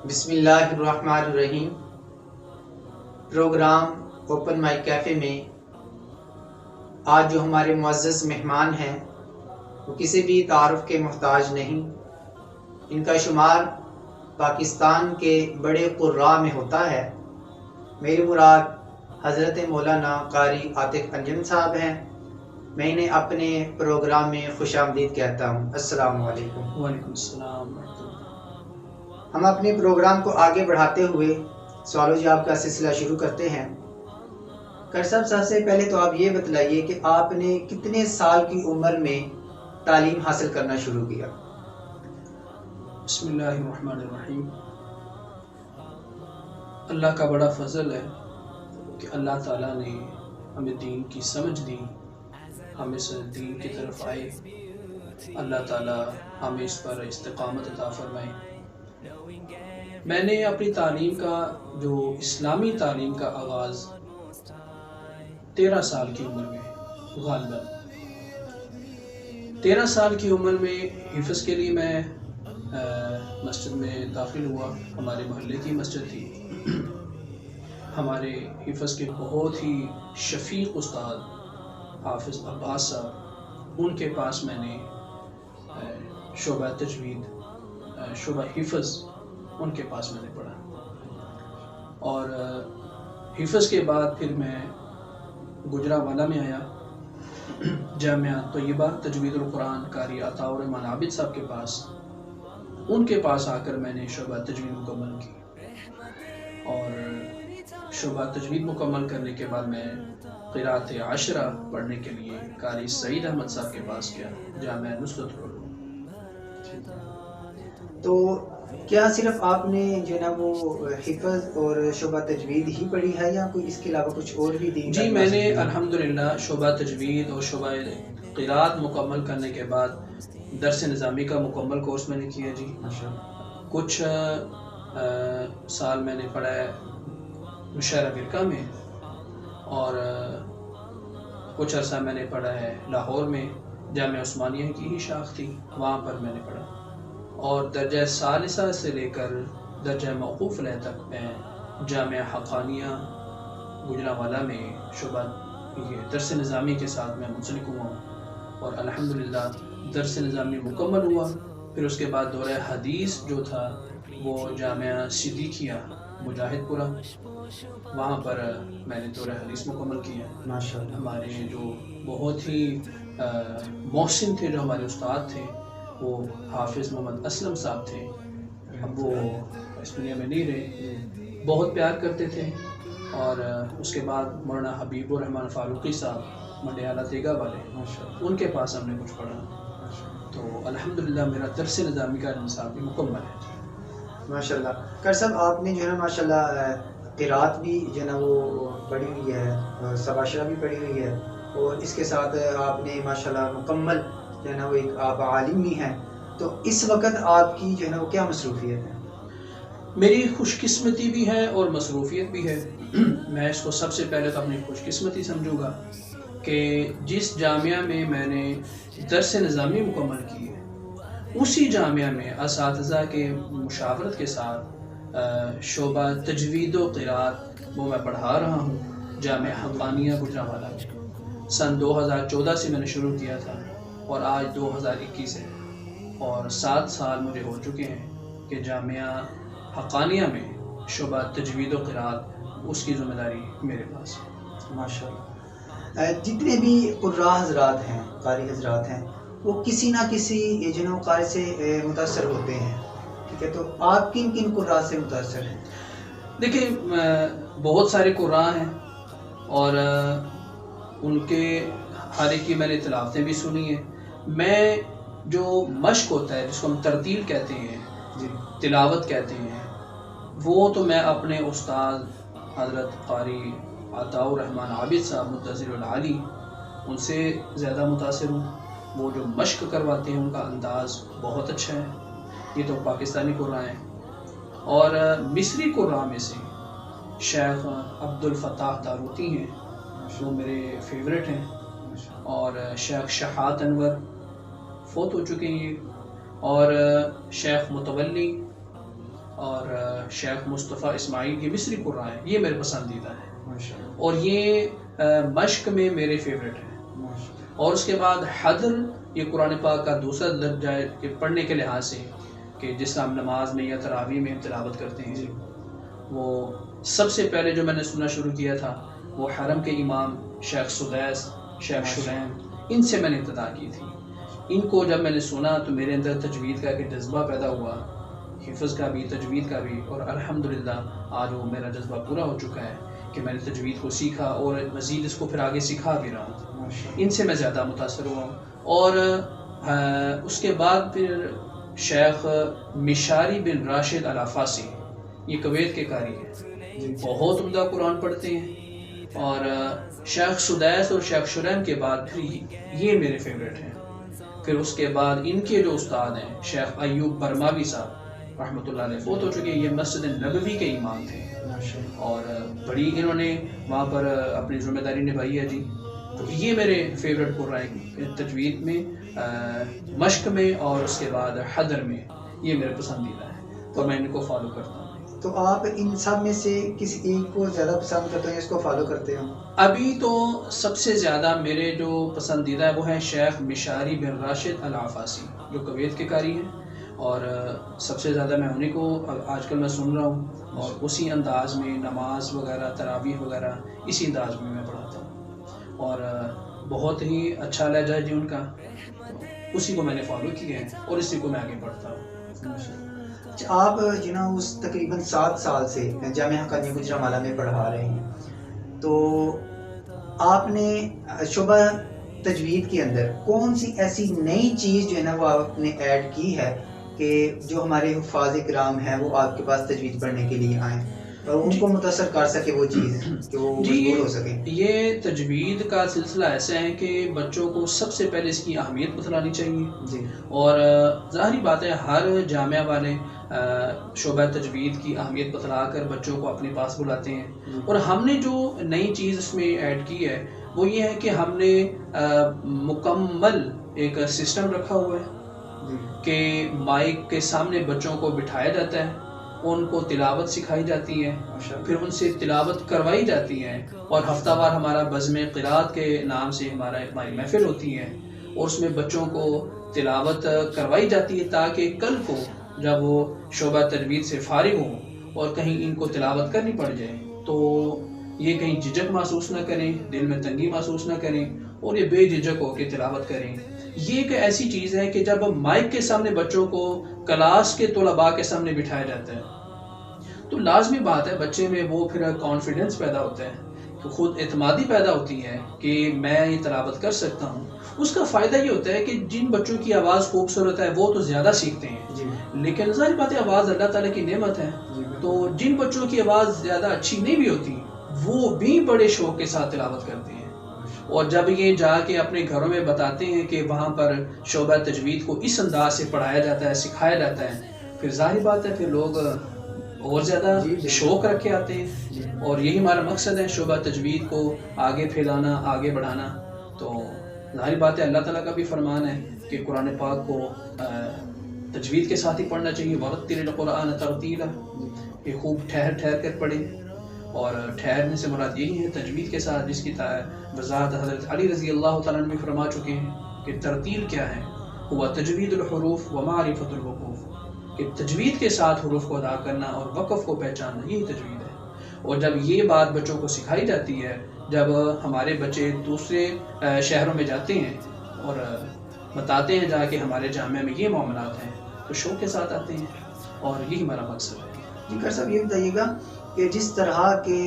بسم اللہ الرحمن الرحیم۔ پروگرام اوپن مائک کیفے میں آج جو ہمارے معزز مہمان ہیں وہ کسی بھی تعارف کے محتاج نہیں۔ ان کا شمار پاکستان کے بڑے قراء میں ہوتا ہے۔ میری مراد حضرت مولانا قاری عاطف انجم صاحب ہیں۔ میں انہیں اپنے پروگرام میں خوش آمدید کہتا ہوں۔ السلام علیکم۔ وعلیکم السلام۔ ہم اپنے پروگرام کو آگے بڑھاتے ہوئے سوال و جواب کا سلسلہ شروع کرتے ہیں۔ کر صاحب سب سے پہلے تو آپ یہ بتلائیے کہ آپ نے کتنے سال کی عمر میں تعلیم حاصل کرنا شروع کیا؟ بسم اللہ الرحمن الرحیم۔ اللہ کا بڑا فضل ہے کہ اللہ تعالیٰ نے ہمیں دین کی سمجھ دی، ہم اس دین کی طرف آئے۔ اللہ تعالیٰ ہمیں اس پر استقامت عطا فرمائے۔ میں نے اپنی تعلیم کا جو اسلامی تعلیم کا آغاز 13 سال کی عمر میں غالباً 13 سال کی عمر میں حفظ کے لیے میں مسجد میں داخل ہوا۔ ہمارے محلے کی مسجد تھی۔ ہمارے حفظ کے بہت ہی شفیق استاد حافظ عباس صاحب، ان کے پاس میں نے شعبہ تجوید، شعبہ حفظ، ان کے پاس میں نے پڑھا۔ اور حفظ کے بعد پھر میں گجرانوالہ میں آیا، جامعہ طیبہ تجوید القرآن قاری عطاء الرحمن عابد صاحب کے پاس۔ ان کے پاس آ کر میں نے شعبہ تجوید مکمل کی، اور شعبہ تجوید مکمل کرنے کے بعد میں قراءت عشرہ پڑھنے کے لیے قاری سعید احمد صاحب کے پاس گیا، جامعہ نصرت العلوم۔ تو کیا صرف آپ نے جو ہے نا وہ حفظ اور شعبہ تجوید ہی پڑھی ہے یا کوئی اس کے علاوہ کچھ اور بھی دین؟ جی، میں نے الحمدللہ شعبہ تجوید اور شعبہ قراءت مکمل کرنے کے بعد درس نظامی کا مکمل کورس میں نے کیا۔ جی، کچھ سال میں نے پڑھا ہے مشاعرہ فرقہ میں، اور کچھ عرصہ میں نے پڑھا ہے لاہور میں، جامعہ عثمانیہ کی ہی شاخ تھی، وہاں پر میں نے پڑھا۔ اور درجہ ثالثہ سے لے کر درجہ موقوف علیہ تک میں جامعہ حقانیہ گجرانوالہ میں شعبہ درس نظامی کے ساتھ میں منسلک ہوا، اور الحمدللہ درس نظامی مکمل ہوا۔ پھر اس کے بعد دورہ حدیث جو تھا وہ جامعہ صدیقیہ مجاہد پورہ، وہاں پر میں نے دورہ حدیث مکمل کیا۔ ماشاءاللہ۔ ہمارے جو بہت ہی محسن تھے، جو ہمارے استاد تھے، وہ حافظ محمد اسلم صاحب تھے۔ اب وہ اس دنیا میں نہیں رہے، بہت پیار کرتے تھے۔ اور اس کے بعد مولانا حبیب الرحمن فاروقی صاحب منڈیالہ دیگا والے، ان کے پاس ہم نے کچھ پڑھا۔ تو الحمدللہ میرا درس نظامی کا نصاب بھی مکمل ہے۔ ماشاءاللہ۔ کر صاحب آپ نے جو ہے نا ماشاءاللہ قراءت بھی جو ہے نا وہ پڑھی ہوئی ہے، سباشرہ بھی پڑھی ہوئی ہے، اور اس کے ساتھ آپ نے ماشاءاللہ مکمل جو ہے نا وہ ایک آپ عالم بھی ہیں۔ تو اس وقت آپ کی جو ہے نا وہ کیا مصروفیت ہے؟ میری خوش قسمتی بھی ہے اور مصروفیت بھی ہے۔ میں اس کو سب سے پہلے تو اپنی خوش قسمتی سمجھوں گا کہ جس جامعہ میں نے درس نظامی مکمل کی ہے، اسی جامعہ میں اساتذہ کے مشاورت کے ساتھ شعبہ تجوید و قراءت وہ میں پڑھا رہا ہوں جامعہ حقانیہ گجرانوالہ میں۔ سن 2014 سے میں نے شروع کیا تھا، اور آج 2021 ہے، اور 7 سال مجھے ہو چکے ہیں کہ جامعہ حقانیہ میں شعبہ تجوید و قراءت اس کی ذمہ داری میرے پاس ہے۔ ماشاءاللہ۔ جتنے بھی قراء حضرات ہیں، قاری حضرات ہیں، وہ کسی نہ کسی جو ہے نا قاری سے متاثر ہوتے ہیں، ٹھیک ہے؟ تو آپ کن کن قراء سے متاثر ہیں؟ دیکھیں، بہت سارے قراء ہیں، اور ان کے ہر ایک کی میں نے تلاوتیں بھی سنی ہیں۔ میں جو مشق ہوتا ہے، جس کو ہم ترتیل کہتے ہیں، تلاوت کہتے ہیں، وہ تو میں اپنے استاد حضرت قاری عطاء الرحمن عابد صاحب متظر العالی، ان سے زیادہ متاثر ہوں۔ وہ جو مشق کرواتے ہیں، ان کا انداز بہت اچھا ہے۔ یہ تو پاکستانی قراء ہیں۔ اور مصری قراء میں سے شیخ عبد الفتاح داروتی ہیں، وہ میرے فیورٹ ہیں، اور شیخ شہاد انور فوت ہو چکے ہیں، اور شیخ متولی اور شیخ مصطفیٰ اسماعیل یہ مصری قرآن ہے، یہ میرے پسندیدہ ہے اور یہ مشق میں میرے فیوریٹ ہیں. اور اس کے بعد حدر یہ قرآن پاک کا دوسرا درجہ ہے کہ پڑھنے کے لحاظ سے کہ جس طرح ہم نماز میں یا تراویح میں تلاوت کرتے ہیں. وہ سب سے پہلے جو میں نے سننا شروع کیا تھا وہ حرم کے امام شیخ سدیس، شیخ شلیم، ان سے میں نے ابتدا کی تھی. ان کو جب میں نے سنا تو میرے اندر تجوید کا ایک جذبہ پیدا ہوا، حفظ کا بھی تجوید کا بھی، اور الحمدللہ آج وہ میرا جذبہ پورا ہو چکا ہے کہ میں نے تجوید کو سیکھا اور مزید اس کو پھر آگے سکھا بھی رہا ہوں. ان سے میں زیادہ متاثر ہوا ہوں. اور اس کے بعد پھر شیخ مشاری بن راشد العفاسی، یہ کویت کے قاری ہیں، بہت عمدہ قرآن پڑھتے ہیں. اور شیخ سدیس اور شیخ شلیم کے بعد پھر یہ میرے فیوریٹ ہیں. پھر اس کے بعد ان کے جو استاد ہیں شیخ ایوب برماوی صاحب رحمۃ اللہ علیہ، فوت ہو چکے، یہ مسجد نبوی کے امام تھے اور بڑی انہوں نے وہاں پر اپنی ذمہ داری نبھائی ہے جی. تو یہ میرے فیوریٹ قرآن تجوید میں، مشق میں اور اس کے بعد حدر میں، یہ میرے پسندیدہ ہے اور میں ان کو فالو کرتا ہوں. تو آپ ان سب میں سے کسی ایک کو زیادہ پسند کرتے ہیں، اس کو فالو کرتے ہو؟ ابھی تو سب سے زیادہ میرے جو پسندیدہ ہے وہ ہیں شیخ مشاری بن راشد العفاسی جو کویت کے قاری ہیں، اور سب سے زیادہ میں انہیں کو آج کل میں سن رہا ہوں اور اسی انداز میں نماز وغیرہ تراویح وغیرہ اسی انداز میں پڑھاتا ہوں اور بہت ہی اچھا لہجہ ہے جی ان کا، اسی کو میں نے فالو کیا ہے اور اسی کو میں آگے پڑھتا ہوں. آپ اس تقریباً 7 سال سے جامعہ حقانیہ گوجرانوالہ میں پڑھا رہے ہیں، تو آپ نے شعبہ تجوید کے اندر کون سی ایسی نئی چیز جو ہے نا وہ آپ نے ایڈ کی ہے کہ جو ہمارے حفاظ کرام ہیں وہ آپ کے پاس تجوید پڑھنے کے لیے آئیں اور ان کو متاثر کر سکے وہ چیز کہ وہ مشغول ہو سکیں؟ یہ تجوید کا سلسلہ ایسا ہے کہ بچوں کو سب سے پہلے اس کی اہمیت بتلانی چاہیے جی. اور ظاہری بات ہے ہر جامعہ والے شعبہ تجوید کی اہمیت بتلا کر بچوں کو اپنے پاس بلاتے ہیں. اور ہم نے جو نئی چیز اس میں ایڈ کی ہے وہ یہ ہے کہ ہم نے مکمل ایک سسٹم رکھا ہوا ہے کہ مائک کے سامنے بچوں کو بٹھایا جاتا ہے، ان کو تلاوت سکھائی جاتی ہے، پھر ان سے تلاوت کروائی جاتی ہے، اور ہفتہ وار ہمارا بزم قرات کے نام سے ہماری محفل ہوتی ہے اور اس میں بچوں کو تلاوت کروائی جاتی ہے تاکہ کل کو جب وہ شعبہ تجوید سے فارغ ہوں اور کہیں ان کو تلاوت کرنی پڑ جائے تو یہ کہیں جھجک محسوس نہ کریں، دل میں تنگی محسوس نہ کریں اور یہ بے جھجک ہو کے تلاوت کریں. یہ ایک ایسی چیز ہے کہ جب مائک کے سامنے بچوں کو کلاس کے طلباء کے سامنے بٹھایا جاتا ہے تو لازمی بات ہے بچے میں وہ پھر کانفیڈنس پیدا ہوتا ہے، تو خود اعتمادی پیدا ہوتی ہے کہ میں یہ تلاوت کر سکتا ہوں. اس کا فائدہ یہ ہوتا ہے کہ جن بچوں کی آواز خوبصورت ہے وہ تو زیادہ سیکھتے ہیں، لیکن ظاہر بات ہے آواز اللہ تعالیٰ کی نعمت ہے، تو جن بچوں کی آواز زیادہ اچھی نہیں بھی ہوتی وہ بھی بڑے شوق کے ساتھ تلاوت کرتے ہیں. اور جب یہ جا کے اپنے گھروں میں بتاتے ہیں کہ وہاں پر شعبہ تجوید کو اس انداز سے پڑھایا جاتا ہے، سکھایا جاتا ہے، پھر ظاہر بات ہے پھر لوگ اور زیادہ شوق رکھ کے آتے ہیں. اور یہی ہمارا مقصد ہے شعبہ تجوید کو آگے پھیلانا، آگے بڑھانا. تو ظاہر بات ہے اللہ تعالیٰ کا بھی فرمان ہے کہ قرآن پاک کو تجوید کے ساتھ ہی پڑھنا چاہیے، وَرَتِّلِ الْقُرْآنَ تَرْتِيلًا، کہ خوب ٹھہر ٹھہر کر پڑھیں. اور ٹھہرنے سے مراد یہی ہے تجوید کے ساتھ، جس کی وضاحت حضرت علی رضی اللہ تعالیٰ عنہ بھی فرما چکے ہیں کہ ترتیل کیا ہے، ہوا تجوید الحروف و معرفت الوقوف، کہ تجوید کے ساتھ حروف کو ادا کرنا اور وقف کو پہچاننا، یہی تجوید ہے. اور جب یہ بات بچوں کو سکھائی جاتی ہے، جب ہمارے بچے دوسرے شہروں میں جاتے ہیں اور بتاتے ہیں جا کے ہمارے جامعہ میں یہ معاملات ہیں تو شوق کے ساتھ آتے ہیں، اور یہی ہمارا مقصد ہے. جی کر صاحب یہ بتائیے گا کہ جس طرح کے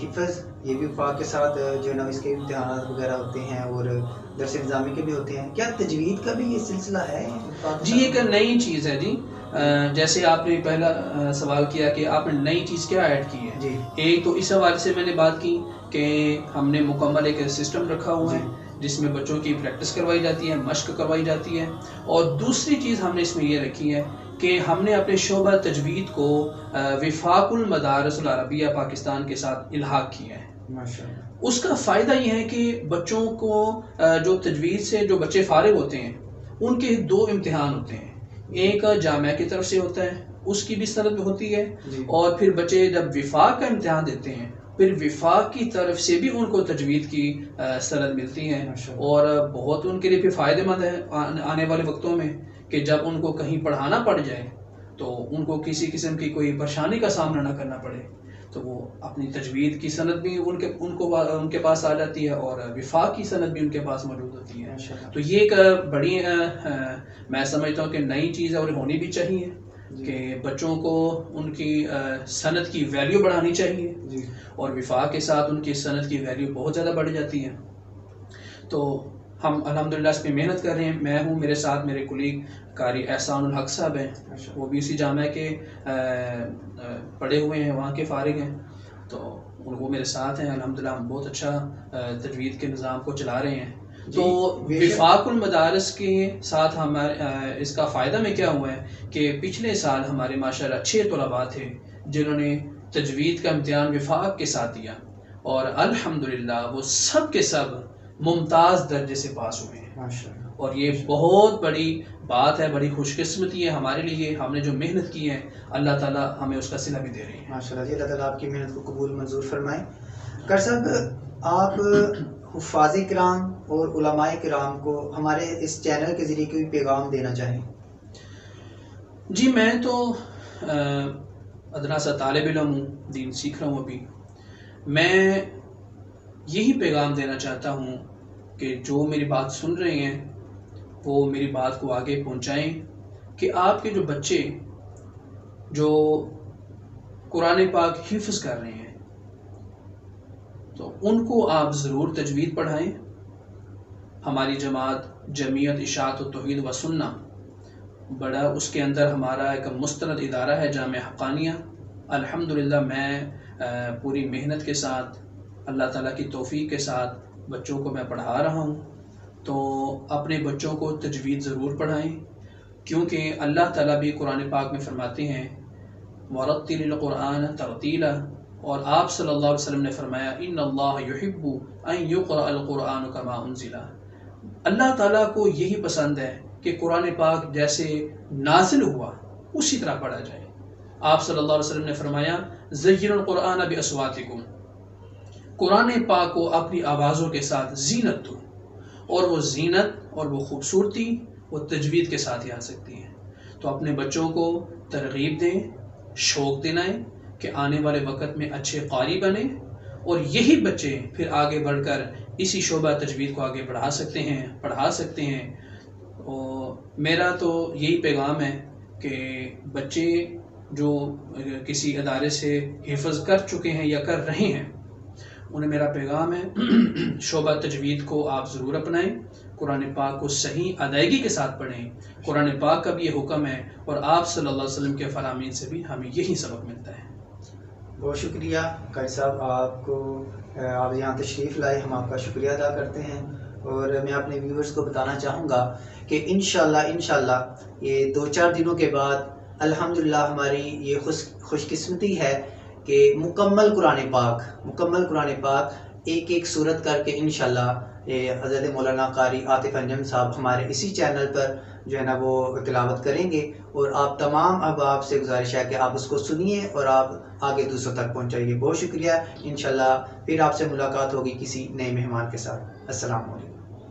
حفظ یہ بھی وفاق کے ساتھ جو ہے نا اس کے امتحانات وغیرہ ہوتے ہیں اور درس نظامی کے بھی ہوتے ہیں، کیا تجوید کا بھی یہ سلسلہ ہے؟ جی ایک نئی چیز ہے جی. جیسے آپ نے پہلا سوال کیا کہ آپ نے نئی چیز کیا ایڈ کی ہے جی. ایک تو اس حوالے سے میں نے بات کی کہ ہم نے مکمل ایک سسٹم رکھا ہوا ہے جس میں بچوں کی پریکٹس کروائی جاتی ہے، مشق کروائی جاتی ہے. اور دوسری چیز ہم نے اس میں یہ رکھی ہے کہ ہم نے اپنے شعبہ تجوید کو وفاق المدارس العربیہ پاکستان کے ساتھ الحاق کیا ہے. اس کا فائدہ یہ ہے کہ بچوں کو جو تجوید سے جو بچے فارغ ہوتے ہیں ان کے 2 امتحان ہوتے ہیں. ایک جامعہ کی طرف سے ہوتا ہے، اس کی بھی سند ہوتی ہے، اور پھر بچے جب وفاق کا امتحان دیتے ہیں پھر وفاق کی طرف سے بھی ان کو تجوید کی سند ملتی ہیں، اور بہت ان کے لیے پھر فائدہ مند ہے آنے والے وقتوں میں کہ جب ان کو کہیں پڑھانا پڑ جائے تو ان کو کسی قسم کی کوئی پریشانی کا سامنا نہ کرنا پڑے، تو وہ اپنی تجوید کی سند بھی ان کے پاس آ جاتی ہے، اور وفاق کی سند بھی ان کے پاس موجود ہوتی ہے۔ تو یہ ایک بڑی میں سمجھتا ہوں کہ نئی چیز ہے، اور ہونی بھی چاہیے کہ بچوں کو ان کی سند کی ویلیو بڑھانی چاہیے، اور وفاق کے ساتھ ان کی سند کی ویلیو بہت زیادہ بڑھ جاتی ہے۔ تو ہم الحمدللہ اس پہ محنت کر رہے ہیں، میں ہوں، میرے ساتھ میرے کولیگ قاری احسان الحق صاحب ہیں، وہ بھی اسی جامعہ کے پڑھے ہوئے ہیں، وہاں کے فارغ ہیں، تو وہ میرے ساتھ ہیں، الحمدللہ ہم بہت اچھا تجوید کے نظام کو چلا رہے ہیں۔ تو وفاق المدارس کے ساتھ ہمارے اس کا فائدہ میں کیا ہوا ہے کہ پچھلے سال ہمارے ماشاءاللہ 6 طلباء تھے جنہوں نے تجوید کا امتحان وفاق کے ساتھ دیا، اور الحمدللہ وہ سب کے سب ممتاز درجے سے پاس ہوئے ہیں، اور یہ بہت بڑی بات ہے، بڑی خوش قسمتی ہے ہمارے لیے، ہم نے جو محنت کی ہے اللہ تعالیٰ ہمیں اس کا صلہ بھی دے رہے ہیں۔ ماشاءاللہ جی، اللہ تعالیٰ آپ کی محنت کو قبول منظور فرمائیں۔ قاری صاحب، آپ حفاظ کرام اور علماء کرام کو ہمارے اس چینل کے ذریعے کوئی پیغام دینا چاہیں؟ جی، میں تو ادنا سا طالب علم ہوں، دین سیکھ رہا ہوں ابھی، میں یہی پیغام دینا چاہتا ہوں کہ جو میری بات سن رہے ہیں وہ میری بات کو آگے پہنچائیں کہ آپ کے جو بچے جو قرآن پاک حفظ کر رہے ہیں تو ان کو آپ ضرور تجوید پڑھائیں۔ ہماری جماعت جمعیت اشاعت و توحید و سنہ بڑا، اس کے اندر ہمارا ایک مستند ادارہ ہے جامعہ حقانیہ، الحمدللہ میں پوری محنت کے ساتھ اللہ تعالیٰ کی توفیق کے ساتھ بچوں کو میں پڑھا رہا ہوں، تو اپنے بچوں کو تجوید ضرور پڑھائیں، کیونکہ اللہ تعالیٰ بھی قرآن پاک میں فرماتے ہیں وَرَتِّلِ الْقُرْآنَ تَرْتِيلًا، اور آپ صلی اللہ علیہ وسلم نے فرمایا ان اللہ یحب ان یقرأ القرآن کما انزل، اللہ تعالیٰ کو یہی پسند ہے کہ قرآن پاک جیسے نازل ہوا اسی طرح پڑھا جائے۔ آپ صلی اللہ علیہ وسلم نے فرمایا زینوا القرآن باصواتکم، قرآن پاک کو اپنی آوازوں کے ساتھ زینت دو، اور وہ زینت اور وہ خوبصورتی وہ تجوید کے ساتھ ہی آ سکتی ہے۔ تو اپنے بچوں کو ترغیب دیں، شوق دلائیں کہ آنے والے وقت میں اچھے قاری بنیں، اور یہی بچے پھر آگے بڑھ کر اسی شعبہ تجوید کو آگے بڑھا سکتے ہیں، پڑھا سکتے ہیں۔ اور میرا تو یہی پیغام ہے کہ بچے جو کسی ادارے سے حفظ کر چکے ہیں یا کر رہے ہیں انہیں میرا پیغام ہے شعبہ تجوید کو آپ ضرور اپنائیں، قرآن پاک کو صحیح ادائیگی کے ساتھ پڑھیں، قرآن پاک کا بھی یہ حکم ہے، اور آپ صلی اللہ علیہ وسلم کے فرامین سے بھی ہمیں یہی سبق ملتا ہے۔ بہت شکریہ قاری صاحب، آپ یہاں تشریف لائے، ہم آپ کا شکریہ ادا کرتے ہیں، اور میں اپنے ویورز کو بتانا چاہوں گا کہ انشاءاللہ یہ 2-4 دنوں کے بعد الحمدللہ ہماری یہ خوش قسمتی ہے کہ مکمل قرآن پاک ایک سورت کر کے انشاءاللہ حضرت مولانا قاری عاطف انجم صاحب ہمارے اسی چینل پر جو ہے نا وہ تلاوت کریں گے، اور آپ تمام آپ سے گزارش ہے کہ آپ اس کو سنیے اور آپ آگے دوسروں تک پہنچائیے۔ بہت شکریہ، انشاءاللہ پھر آپ سے ملاقات ہوگی کسی نئے مہمان کے ساتھ۔ السلام علیکم۔